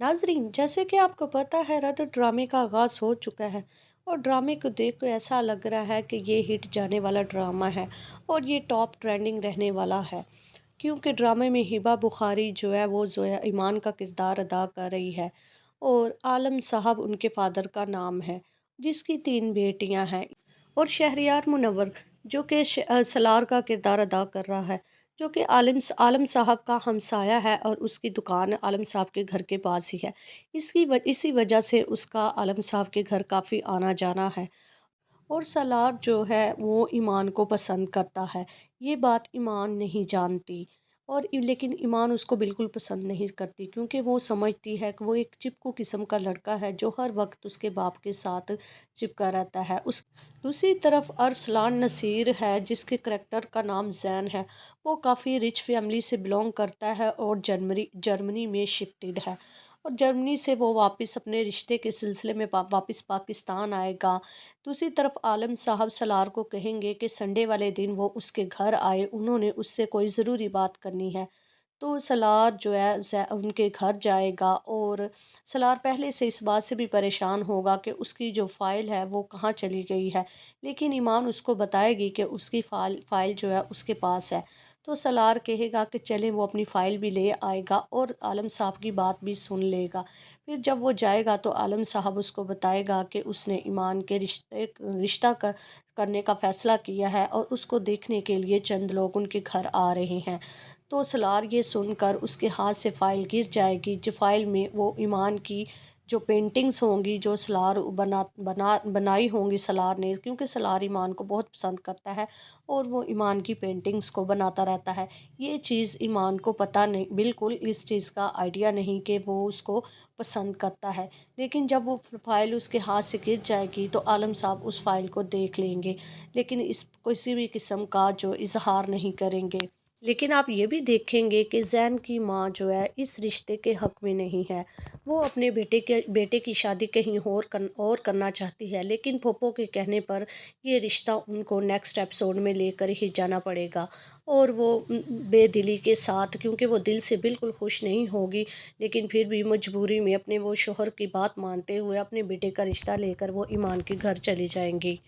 नाज़रीन, जैसे कि आपको पता है रद्द ड्रामे का आगाज़ हो चुका है और ड्रामे को देख कर ऐसा लग रहा है कि ये हिट जाने वाला ड्रामा है और ये टॉप ट्रेंडिंग रहने वाला है। क्योंकि ड्रामे में हिबा बुखारी जो है वो ज़ोया इमान का किरदार अदा कर रही है और आलम साहब उनके फादर का नाम है, जिसकी 3 बेटियां हैं। और शहरियार मुनव्वर जो कि सलार का किरदार अदा कर रहा है, जो कि आलम साहब का हमसाया है और उसकी दुकान आलम साहब के घर के पास ही है। इसी वजह से उसका आलम साहब के घर काफ़ी आना जाना है। और सलार जो है वो ईमान को पसंद करता है। ये बात ईमान नहीं जानती और लेकिन ईमान उसको बिल्कुल पसंद नहीं करती, क्योंकि वो समझती है कि वो एक चिपकू किस्म का लड़का है जो हर वक्त उसके बाप के साथ चिपका रहता है। उस दूसरी तरफ अरसलान नसीर है, जिसके करैक्टर का नाम जैन है। वो काफ़ी रिच फैमिली से बिलोंग करता है और जर्मनी में शिफ्टेड है और जर्मनी से वो वापस अपने रिश्ते के सिलसिले में वापस पाकिस्तान आएगा। दूसरी तरफ आलम साहब सलार को कहेंगे कि संडे वाले दिन वो उसके घर आए, उन्होंने उससे कोई ज़रूरी बात करनी है। तो सलार जो है उनके घर जाएगा और सलार पहले से इस बात से भी परेशान होगा कि उसकी जो फ़ाइल है वो कहाँ चली गई है, लेकिन ईमान उसको बताएगी कि उसकी फ़ाइल जो है उसके पास है। तो सलार कहेगा कि चलें, वो अपनी फ़ाइल भी ले आएगा और आलम साहब की बात भी सुन लेगा। फिर जब वो जाएगा तो आलम साहब उसको बताएगा कि उसने ईमान के रिश्ता करने का फ़ैसला किया है और उसको देखने के लिए चंद लोग उनके घर आ रहे हैं। तो सलार ये सुनकर उसके हाथ से फ़ाइल गिर जाएगी, जो फ़ाइल में वो ईमान की जो पेंटिंग्स होंगी, जो सलार बनाई होंगी सलार ने, क्योंकि सलार ईमान को बहुत पसंद करता है और वो ईमान की पेंटिंग्स को बनाता रहता है। ये चीज़ ईमान को पता नहीं, बिल्कुल इस चीज़ का आइडिया नहीं कि वो उसको पसंद करता है। लेकिन जब वो फ़ाइल उसके हाथ से गिर जाएगी तो आलम साहब उस फ़ाइल को देख लेंगे, लेकिन इस किसी भी किस्म का जो इज़हार नहीं करेंगे। लेकिन आप ये भी देखेंगे कि ज़ैन की माँ जो है इस रिश्ते के हक़ में नहीं है। वो अपने बेटे की शादी कहीं और करना चाहती है, लेकिन फूफो के कहने पर ये रिश्ता उनको नेक्स्ट एपिसोड में लेकर ही जाना पड़ेगा। और वो बेदिली के साथ, क्योंकि वो दिल से बिल्कुल खुश नहीं होगी, लेकिन फिर भी मजबूरी में अपने वो शोहर की बात मानते हुए अपने बेटे का रिश्ता लेकर वो ईमान के घर चली जाएंगी।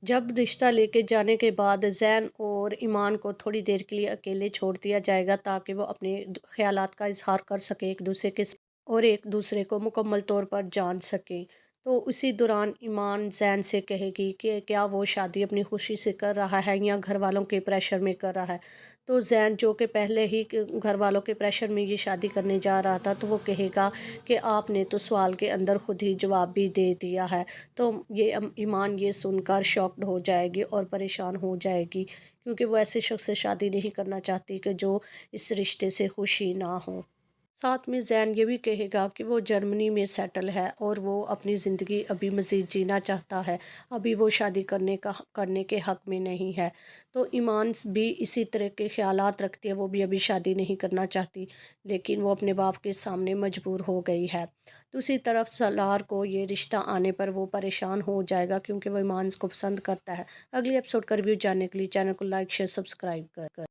जब रिश्ता लेके जाने के बाद ज़ैन और ईमान को थोड़ी देर के लिए अकेले छोड़ दिया जाएगा, ताकि वो अपने ख़यालात का इज़हार कर सकें एक दूसरे के और एक दूसरे को मुकम्मल तौर पर जान सकें। तो उसी दौरान ईमान ज़ैन से कहेगी कि क्या वो शादी अपनी खुशी से कर रहा है या घर वालों के प्रेशर में कर रहा है। तो ज़ैन, जो कि पहले ही घर वालों के प्रेशर में ये शादी करने जा रहा था, तो वो कहेगा कि आपने तो सवाल के अंदर खुद ही जवाब भी दे दिया है। तो ये ईमान ये सुनकर शॉक्ड हो जाएगी और परेशान हो जाएगी, क्योंकि वो ऐसे शख्स से शादी नहीं करना चाहती कि जो इस रिश्ते से खुश ही ना हो। साथ में ज़ैन ये भी कहेगा कि वो जर्मनी में सेटल है और वो अपनी ज़िंदगी अभी मज़ीद जीना चाहता है, अभी वो शादी करने के हक़ में नहीं है। तो ईमान भी इसी तरह के ख़यालात रखती है, वो भी अभी शादी नहीं करना चाहती, लेकिन वो अपने बाप के सामने मजबूर हो गई है। दूसरी तरफ सलार को ये रिश्ता आने पर वो परेशान हो जाएगा, क्योंकि वो ईमान को पसंद करता है। अगली एपिसोड का रिव्यू जानने के लिए चैनल को लाइक शेयर सब्सक्राइब कर